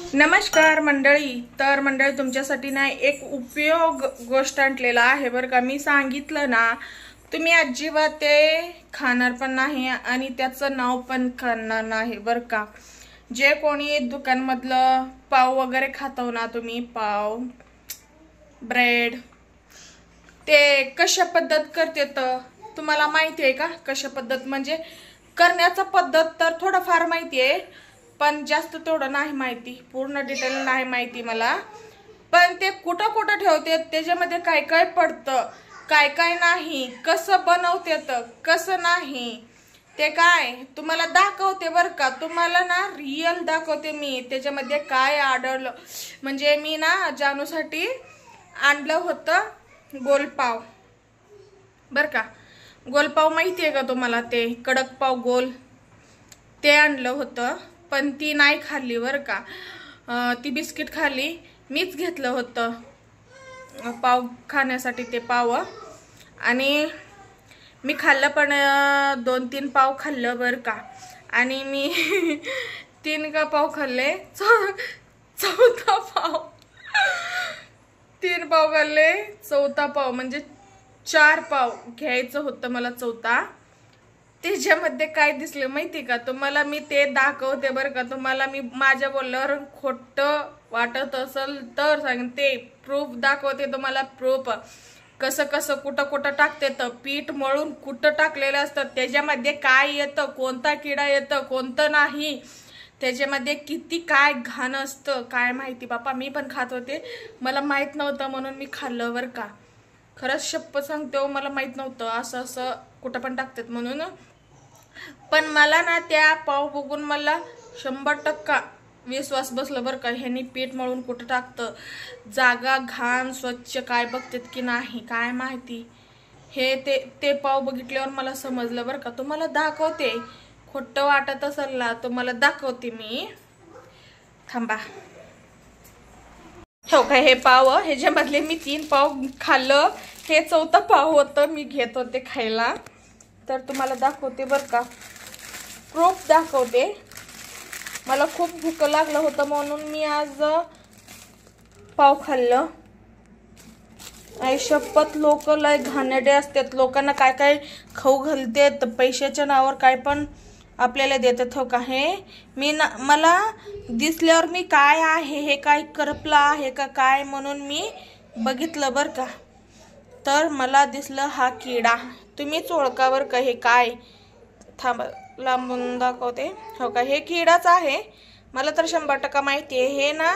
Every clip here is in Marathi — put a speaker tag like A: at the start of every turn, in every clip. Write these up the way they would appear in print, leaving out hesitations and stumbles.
A: नमस्कार मंडळी. तर मंडळी तुमच्यासाठी ना एक उपयोग गोष्ट आणलेला आहे बरं का. मी सांगितलं ना तुम्ही अजिबात ते खाणार पण नाही आणि त्याचं नाव पण करणार नाही बरं का. जे कोणी दुकानमधलं पाव वगैरे खातो ना तुम्ही, पाव ब्रेड, ते कशा पद्धत करते तर तुम्हाला माहिती आहे का? कशा पद्धत म्हणजे करण्याचा पद्धत तर थोडंफार माहिती आहे, पण जास्त तेवढं नाही माहिती, पूर्ण डिटेल नाही माहिती मला. पण ते कुठं कुठं ठेवते, त्याच्यामध्ये काय काय पडतं, काय काय नाही, कसं बनवते तर कसं नाही, ते काय तुम्हाला दाखवते बरं का. तुम्हाला ना रिअल दाखवते मी त्याच्यामध्ये काय आढळलं. म्हणजे मी ना जानूसाठी आणलं होतं गोलपाव बरं का. गोलपाव माहिती आहे का तुम्हाला? ते कडक पाव गोल, ते आणलं होतं. पण ती नाही खाल्ली बरं का. ती बिस्किट खाल्ली. मीच घेतलं होतं पाव खाण्यासाठी ते पाव, आणि मी खाल्लं पण 2-3 पाव खाल्लं बरं का. आणि मी 3 का पाव खाल्ले, चौथा पाव 3 पाव खाल्ले, चौथा पाव म्हणजे 4 पाव घ्यायचं होतं मला, चौथा. त्याच्यामध्ये काय दिसलं माहिती का तुम्हाला? मी ते दाखवते बरं का. तुम्हाला मी माझ्या बोलल्यावर खोटं वाटत असेल तर सांगते, प्रूफ दाखवते तुम्हाला. प्रूफ कसं कसं कुठं कुठं टाकते तर पीठ मळून कुठं टाकलेलं असतं, त्याच्यामध्ये काय येतं, कोणता किडा येतं, कोणतं नाही, त्याच्यामध्ये किती काय घाण असतं काय माहिती बापा. मी पण खात होते, मला माहित नव्हतं म्हणून मी खाल्लं बरं का. खरंच शप्पथ सांगते, मला माहित नव्हतं असं असं कुठं पण टाकतात म्हणून. पण मला ना त्या पाव बघून मला 100% विश्वास बसला बरं का. ह्यानी पीठ मळून कुठं टाकतं, जागा घाण स्वच्छ काय बघतात की नाही काय माहिती. हे ते पाव बघितल्यावर मला समजलं बरं का. तुम्हाला दाखवते, खोटं वाटत असेल ना तुम्हाला दाखवते मी, थांबा. हो का, हे पाव, ह्याच्यामधले मी 3 पाव खाल्लं, हे चौथा पाव होतं, मी घेत होते खायला. तर तुम्हाला दाखवते बरं का, प्रूफ दाखवते. मला खूप भूक लागलं होतं म्हणून मी आज पाव खाल्लं. आई शपथ, लोक लय घाणेरडे असतात. लोकांना काय काय खाऊ घालतात, पैशाच्या नावावर काय पण आपल्याला देतात. हो का, हे मी ना मला दिसल्यावर मी काय आहे हे, काय करपला आहे का काय म्हणून मी बघितलं बरं का. तर मला दिसलं हा किडा. तुम्हीच ओळखा बरं का हे काय. थांबा लांबून दाखवते. हो का, हे किडाच आहे. मला तर 100% माहिती आहे. हे ना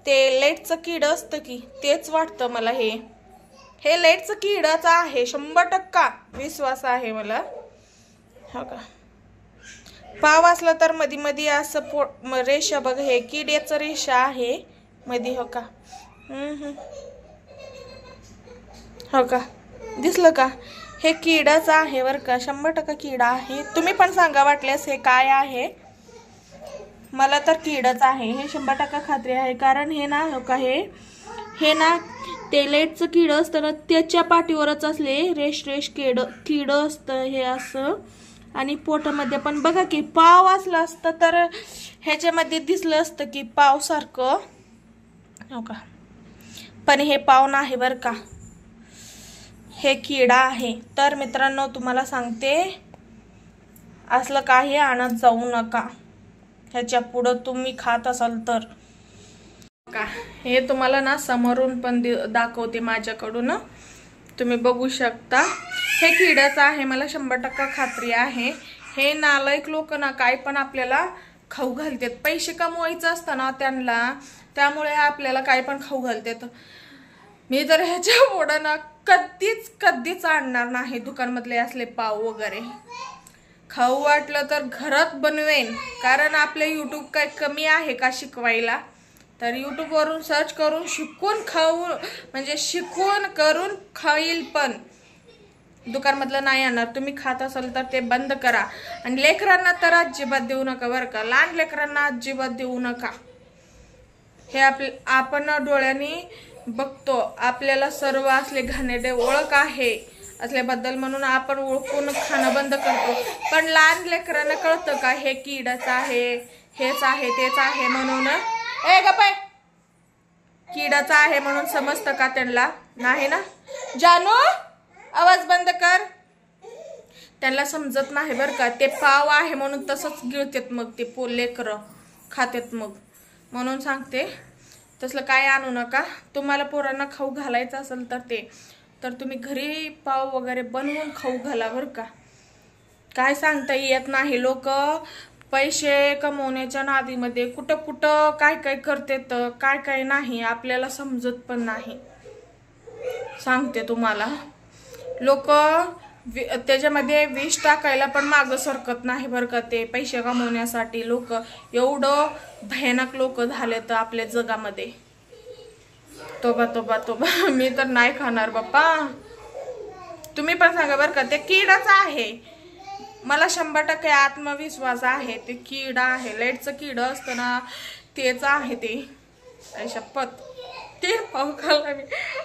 A: ते लाईटचं किड असतं की, तेच वाटतं मला. हे लाईटचं किडाच आहे, 100% विश्वास आहे मला. हो का, पाव असला तर मध्ये मध्ये असं रेषा बघ, हे किड्याचं रेषा आहे मध्ये. हो का, हो का, दिसलं का? हे किडाच आहे बरं का, 100% किडा आहे. तुम्ही पण सांगा वाटल्यास हे काय आहे. मला तर किडाच आहे, हे 100% खात्री आहे. कारण हे ना, हो का, हे ना ते लाईटचं किड असतं ना, त्याच्या पाठीवरच असले रेश किड असतं हे असं. आणि पोटामध्ये पण बघा की पाव असलं असतं तर ह्याच्यामध्ये दिसलं असतं की पाव सारखं. हो का, पण हे पाव नाही बरं का, हे किडा आहे. तर मित्रांनो तुम्हाला सांगते, असलं काही आणत जाऊ नका ह्याच्या पुढं तुम्ही खात असाल तर. का हे तुम्हाला ना समोरून पण दाखवते माझ्याकडून, तुम्ही बघू शकता. हे किड्याचं आहे, मला 100% खात्री आहे. हे नालायक लोक ना काय पण आपल्याला खाऊ घालतात. पैसे कमवायचं असतं ना त्यांना, त्यामुळे आपल्याला काय पण खाऊ घालतात. मी तर ह्याच्या पुढं ना कधीच आणणार नाही दुकानमधले असले पाव वगैरे. खाऊ वाटलं तर घरात बनवेन, कारण आपले यूट्यूब काय कमी आहे का शिकवायला. तर यूट्यूबवरून सर्च करून शिकून खाऊ, म्हणजे शिकून करून खाईल. पण दुकानमधलं नाही आणणार. तुम्ही खात असाल तर ते बंद करा. आणि लेकरांना तर अजिबात देऊ नका बरं का, लहान लेकरांना अजिबात देऊ नका. हे आपण डोळ्यांनी बघतो, आपल्याला सर्व असले घाणेरडे ओळख आहे असल्याबद्दल म्हणून आपण ओळखून खाणं बंद करतो. पण लहान लेकरांना कळतं का हे किडाचं आहे, हेच आहे तेच आहे म्हणून ए गप्पा किडाचा आहे म्हणून समजतं का त्यांना? नाही ना. जानू आवाज बंद कर. त्यांना समजत नाही बरं का. ते पाव आहे म्हणून तसंच गिळतात मग ते लेकरं खातात मग. म्हणून सांगते तसलं काय आणू नका. तुम्हाला पोरांना खाऊ घालायचं असेल तर तुम्ही घरी पाव वगैरे बनवून खाऊ घाला बरं का. काय सांगता येत नाही. लोक पैसे कमवण्याच्या नादीमध्ये कुठं कुठं काय काय करतात काय काय नाही आपल्याला समजत पण नाही. सांगते तुम्हाला लोक त्याच्यामध्ये विष टाकायला पण मागं सरकत नाही बरं का. ते पैसे कमवण्यासाठी लोक एवढं भयानक लोक झालेत आपल्या जगामध्ये. तोबा तोबा तोबा. मी तर नाही खाणार बाप्पा. तुम्ही पण सांगा बरं का. ते किडाच आहे. मला 100% आत्मविश्वास आहे ते किडा आहे. लाईटचं किडं असतं ना तेच आहे ते. काय शपथ. ते पाव खाल्ला मी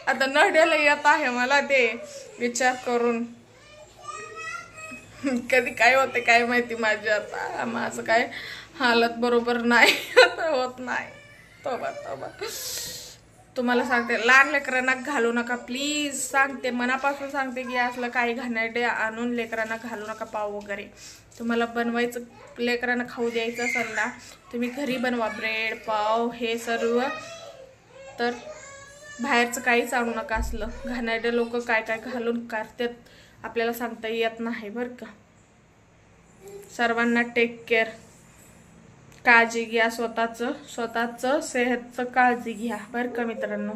A: आता नड्याला येत आहे मला ते विचार करून. कधी काय होते काय माहिती. माझी आता माझं काय हालत बरोबर नाही आता होत नाही. तोबा तोबा. तुम्हाला सांगते लहान लेकरांना घालू नका प्लीज. सांगते मनापासून सांगते की असलं काही घाणेरडे आणून लेकरांना घालू नका पाव वगैरे. तुम्हाला बनवायचं लेकरांना खाऊ द्यायचं असेल ना तुम्ही घरी बनवा. ब्रेड पाव हे सर्व. तर बाहेरचं काहीच आणू नका. असलं घाणेरडे लोक काय काय घालून करतात आपल्याला सांगता येत नाही बरं का. सर्वांना टेक केअर. काळजी घ्या स्वतःचं सेहतचं काळजी घ्या बरं का मित्रांनो.